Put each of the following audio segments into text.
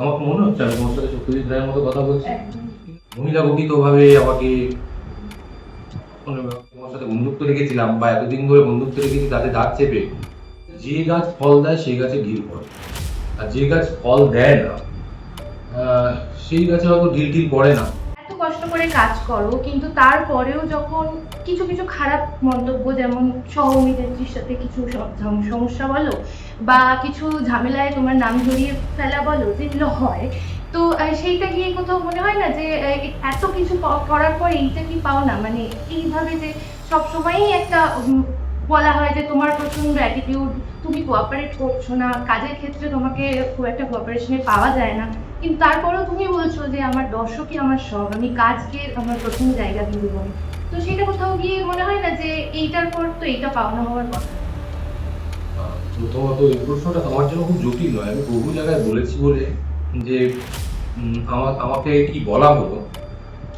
আমার মনে হচ্ছে আমি তোমার সাথে সত্যজিৎ রায়ের মতো কথা বলছি। একদম। মহিলা গঠিতভাবে আমাকে মানে তোমার সাথে বন্ধুত্ব রেখেছিলাম বা এতদিন ধরে বন্ধুত্ব রেখেছি তাতে দাঁত চেপে যে গাছ ফল দেয় সেই গাছে ঢিল পড়ে, আর যে গাছ ফল দেয় না আহ, সেই গাছে হয়তো ঢিল ঢিল পড়ে না। এত কষ্ট করে কাজ করো কিন্তু তারপরেও যখন কিছু কিছু খারাপ মন্তব্য, যেমন সহঅভিনেত্রীর সাথে কিছু সমস্যা বলো বা কিছু ঝামেলায় তোমার নাম জড়িয়ে ফেলা বলো, যেগুলো হয়, তো সেইটা গিয়ে কোথাও মনে হয় না যে এত কিছু করার পর এইটা কি পাও না, মানে এইভাবে যে সবসময়ই একটা বলা হয় যে তোমার প্রচন্ড অ্যাটিটিউড, তুমি কোঅপারেট করছো না কাজের ক্ষেত্রে, তোমাকে খুব একটা কোঅপারেশনে পাওয়া যায় না, কিন্তু তারপরেও তুমি বলছো যে আমার দর্শকই আমার সব, আমি কাজকে আমার প্রথম জায়গা দিয়ে দেবো। তো সেটা কোথাও গিয়ে মনে হয় না যে এইটার পর তো এইটা পাওনা হওয়ার কথা? প্রথমত এই প্রশ্নটা তোমার জন্য খুব জটিল নয়, আমি বহু জায়গায় বলেছি বলে যে আমাকে কি বলা হলো,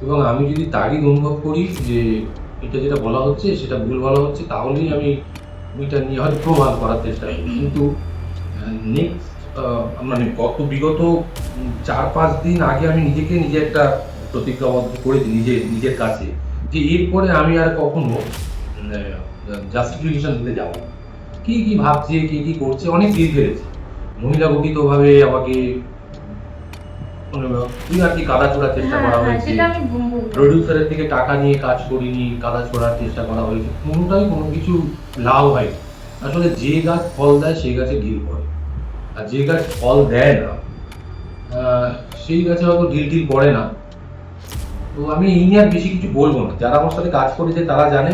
এবং আমি যদি তাগিদ অনুভব করি যে এটা যেটা বলা হচ্ছে সেটা ভুল বলা হচ্ছে, তাহলেই আমি ওইটা নিয়ে হয়তো প্রমাণ করার চেষ্টা করি। কিন্তু নেক্সট মানে বিগত 4-5 দিন আগে আমি নিজে একটা প্রতিজ্ঞাবদ্ধ করেছি নিজের কাছে যে এরপরে আমি আর কখনো জাস্টিফিকেশন দিতে যাবো না। কি কি ভাবছে, কি কি করছে, অনেক দিয়ে ফেলেছে। মহিলা গঠিত ভাবে আমাকে মানে তুই আর কি কাদা ছোড়ার চেষ্টা হ্যাঁ করা হ্যাঁ, হয়েছে, সেটা আমি বলবো। প্রডিউসারের থেকে টাকা নিয়ে কাজ করিনি, কাদা ছোড়ার চেষ্টা করা হয়েছে, কোনোটাই কোনো কিছু লাভ হয়নি। আসলে যে গাছ ফল দেয় সেই গাছে ঢিল পড়ে, আর যে গাছ ফল দেয় না সেই গাছে হয়তো ঢিল ঢিল পড়ে না। তো আমি এই নিয়ে আর বেশি কিছু বলবো না। যারা আমার সাথে কাজ করেছে তারা জানে,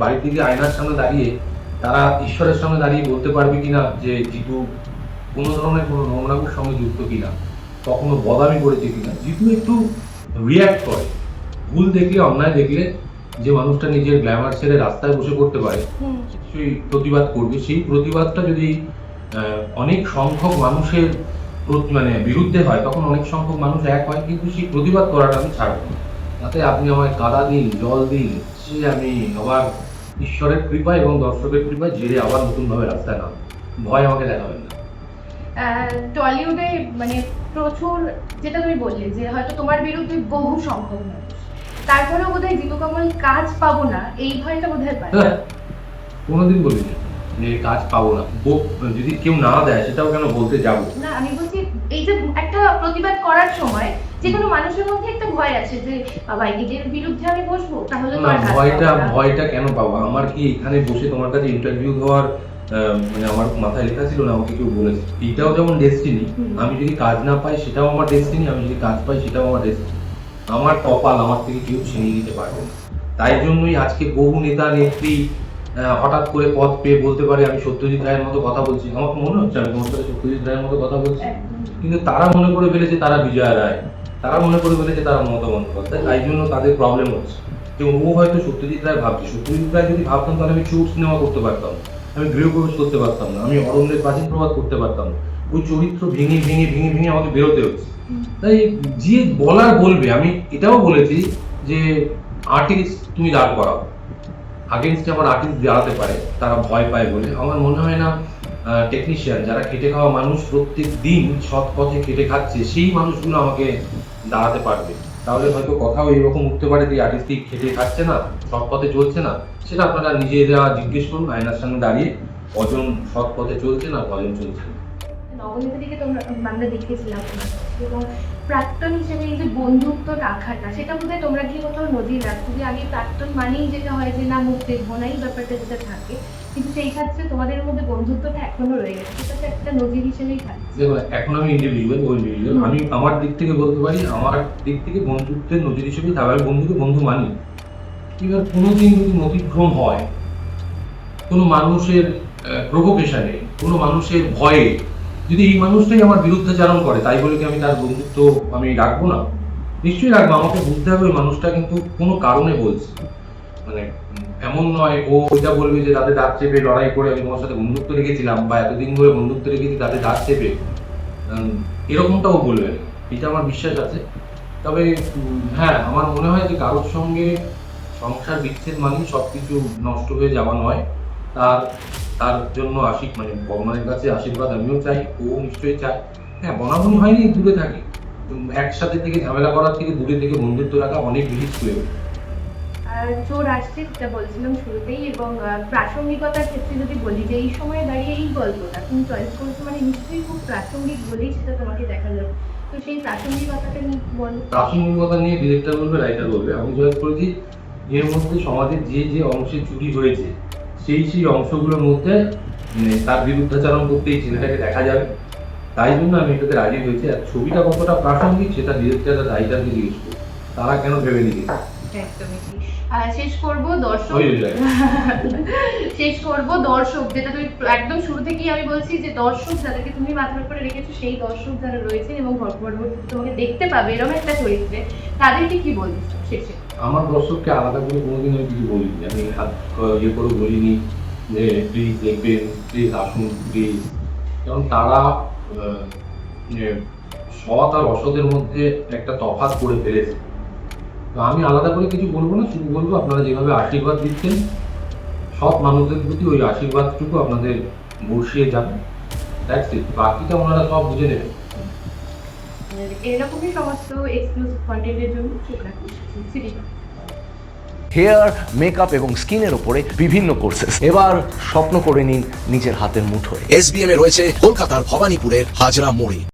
বাড়ির দিকে আয়নার সামনে দাঁড়িয়ে তারা ঈশ্বরের সামনে দাঁড়িয়ে বলতে পারবে কিনা যে জিতু কোনো ধরনের কোনো নোংরামের সঙ্গে যুক্ত কিনা, কখনো বদামি করেছে কিনা। জিতু একটু রিয়্যাক্ট করে, ভুল দেখলে, অন্যায় দেখলে যে মানুষটা নিজের গ্ল্যামার ছেড়ে রাস্তায় বসে পড়তে পারে, সেই প্রতিবাদ করবে। সেই প্রতিবাদটা যদি অনেক সংখ্যক মানুষের মানে বিরুদ্ধে হয়, তখন অনেক সংখ্যক মানুষ এক হয়, কিন্তু সেই প্রতিবাদ করাটা আমি ছাড়বো না। তাতে আপনি আমায় কাদা দিন, জল দিন, সে আমি আবার ঈশ্বরের কৃপা এবং দর্শকের কৃপায় ঝেড়ে আবার নতুন ভাবে রাস্তায় নাম, ভয় আমাকে দেখাবেন না। টলিউডে মানে প্রচুর, যেটা তুমি বললে যে হয়তো তোমার বিরুদ্ধে বহু সংখ্যক মানুষ, তারপরেও বোধহয় জিতু কমল কাজ পাবো না এই ভয়টা বোধহয় পায়। হ্যাঁ, কোনোদিন বলিনি যে কাজ পাবো না। যদি কেউ না দেয় সেটাও কেন বলতে যাবো? না, আমি বলছি এই যে একটা প্রতিবাদ করার সময় যে কোনো মানুষের মধ্যে একটা ভয় আছে যে বাবা এদের বিরুদ্ধে আমি বসবো তাহলে তো না, আর কাজ ভয়টা পাবো না। ভয়টা কেন পাবো? আমার কি এখানে বসে তোমার কাছে ইন্টারভিউ দেওয়ার মানে আমার মাথায় লেখা ছিল না? আমাকে কেউ বলেছে এটাও যেমন ডেস্টিনি, আমি যদি কাজ না পাই সেটাও আমার ডেস্টিনি, আমি যদি কাজ পাই সেটাও আমার ডেস্টিনি। আমার কপাল আমার থেকে কেউ ছিনিয়ে দিতে পারবে না। তাই জন্যই আজকে বহু নেতা নেত্রী হঠাৎ করে পদ পেয়ে বলতে পারে আমি সত্যজিৎ রায়ের মতো কথা বলছি। আমার মনে হচ্ছে আমি তোমার সাথে সত্যজিৎ রায়ের মতো কথা বলছি, একদম। কিন্তু তারা মনে করে ফেলেছে তারা বিজয়া রায়, তারা মনে করে ফেলেছে তারা মমতা বন্দ্যোপাধ্যায়। তাই জন্য তাদের প্রবলেম হচ্ছে যে ও হয়তো সত্যজিৎ রায় ভাবছে। সত্যজিৎ রায় যদি ভাবতাম তাহলে আমি চোর সিনেমা করতে পারতাম না, আমি গৃহপ্রবেশ করতে পারতাম না, আমি অরণ্যের প্রাচীন প্রবাদ করতে পারতাম না। ওই চরিত্র ভেঙে ভেঙে ভেঙে ভেঙে আমাকে বেরোতে হচ্ছে। তাই যে বলার বলবে। আমি এটাও বলেছি যে আর্টিস্ট তুমি দাঁড় করাও, আগেনস্টে আমার আর্টিস্ট দাঁড়াতে পারে, তারা ভয় পায় বলে। আমার মনে হয় না টেকনিশিয়ান যারা খেটে খাওয়া মানুষ, প্রত্যেক দিন সৎ পথে খেটে খাচ্ছে, সেই মানুষগুলো আমাকে দাঁড়াতে পারবে। তাহলে হয়তো কথাও এরকম উঠতে পারে যে আর্টিস্ট খেটে খাচ্ছে না, সৎ পথে চলছে না। সেটা আপনারা নিজেরা জিজ্ঞেস করুন আয়নার সামনে দাঁড়িয়ে, কজন সৎ পথে চলছে না, কজন চলছে না। নবনীতা দিকে তোমরা আমরা দেখেছিলাম তোমার কাছে, এবং প্রাক্তন হিসেবে এই যে বন্ধুত্ব রাখাটা, সেটা বোধহয় তোমরা কি কোথাও নজির রাখছো যে আমি প্রাক্তন মানেই যেটা হয় যে না মুখ দেখবো না, এই ব্যাপারটা যেটা থাকে, কিন্তু সেই ক্ষেত্রে তোমাদের মধ্যে বন্ধুত্বটা এখনো রয়ে গেছে, সেটা তো একটা নজির হিসেবেই থাকছে। দেখুন, এখন আমি ইন্ডিভিজুয়াল, আমি আমার দিক থেকে বলতে পারি, আমার দিক থেকে বন্ধুত্বের নজির হিসেবেই থাকবে। আমি বন্ধুকে বন্ধু মানি। এবার কোনোদিন যদি অতিক্রম হয় কোনো মানুষের প্রভোকেশনে, কোনো মানুষের ভয়ে, যদি এই মানুষটাই আমার বিরুদ্ধাচারণ করে, তাই বলে কি আমি তার বন্ধুত্ব আমি রাখবো না? নিশ্চয়ই রাখবো। আমাকে বুঝতে হবে ওই মানুষটা কিন্তু কোনো কারণে বলছে, মানে এমন নয় ও এটা বলবে যে তাদের দাঁত চেপে লড়াই করে আমি তোমার সাথে বন্ধুত্ব রেখেছিলাম বা এতদিন ধরে বন্ধুত্ব রেখেছি তাদের দাঁত চেপে, এরকমটা ও বলবে না। এটা আমার বিশ্বাস আছে। তবে হ্যাঁ, আমার মনে হয় যে কারোর সঙ্গে সংসার বিচ্ছেদ মানেই সবকিছু নষ্ট হয়ে যাওয়া নয়। তার তার জন্য মানে ভগবানের কাছে আশীর্বাদ আমিও চাই, ও নিশ্চয়ই চায়। হ্যাঁ, বনাবনি হয়নি, দূরে থাকে। একসাথে থেকে ঝামেলা করার থেকে দূরে থেকে বন্ধুত্ব রাখা অনেক বেশি সুযোগ। আর চোর আসছে যেটা বলছিলাম শুরুতেই, এবং প্রাসঙ্গিকতার ক্ষেত্রে যদি বলি যে এই সময়ে দাঁড়িয়ে এই গল্পটা তুমি চয়েস করেছো মানে নিশ্চয়ই খুব প্রাসঙ্গিক বলেই সেটা তোমাকে দেখা যাবে। তো সেই প্রাসঙ্গিকতাটা নিয়ে বলো। প্রাসঙ্গিকতা নিয়ে ডিরেক্টর বলবে, রাইটার বলবে। আমি চয়েস করেছি এর মধ্যে সমাজের যে যে অংশে চুরি হয়েছে সেই অংশগুলোর মধ্যে তার বিরুদ্ধাচরণ করতে এই ছেলেটাকে দেখা যাবে। তাই জন্য আমি এটাতে রাজি হয়েছি। আর ছবিটা কতটা প্রাসঙ্গিক সেটা ডিরেক্টর আর রাইটারকে জিজ্ঞেস করবো, তারা কেন ভেবে লিখেছে। একদমই ঠিক। শেষ করব দর্শক হয়ে যায়। শেষ করব দর্শক, যেটা তুমি একদম শুরু থেকেই আমি বলছি যে দর্শক যাদেরকে তুমি মাথার উপরে রেখেছো, সেই দর্শক যারা রয়েছেন এবং পরবর্তীতে তোমাকে দেখতে পাবে এরকম একটা চরিত্রে, তাদেরকে কি বলবো শেষে? আমার দর্শককে আলাদা করে কোনোদিন আমি কিছু বলিনি। আমি হাত ইয়ে করে বলিনি যে প্লিজ দেখবেন, প্লিজ আসুন, প্লিজ। কারণ তারা যে সৎ আর অসতের মধ্যে একটা তফাৎ করে ফেলেছে। তো আমি আলাদা করে কিছু বলবো না, শুধু বলবো আপনারা যেভাবে আশীর্বাদ দিচ্ছেন সৎ মানুষদের প্রতি, ওই আশীর্বাদটুকু আপনাদের বসিয়ে যান। দ্যাটস ইট, বাকিটা ওনারা সব বুঝে নেবেন। এরকমই সমস্ত এক্সক্লুসিভ কন্টেন্টের জন্য চোখ রাখুন সিরিজ। হেয়ার, মেকআপ এবং স্কিনের উপরে বিভিন্ন কোর্সেস। এবার স্বপ্ন করে নিন নিজের হাতের মুঠোয়। SBM এ রয়েছে কলকাতার ভবানীপুরের হাজরা মোড়ে।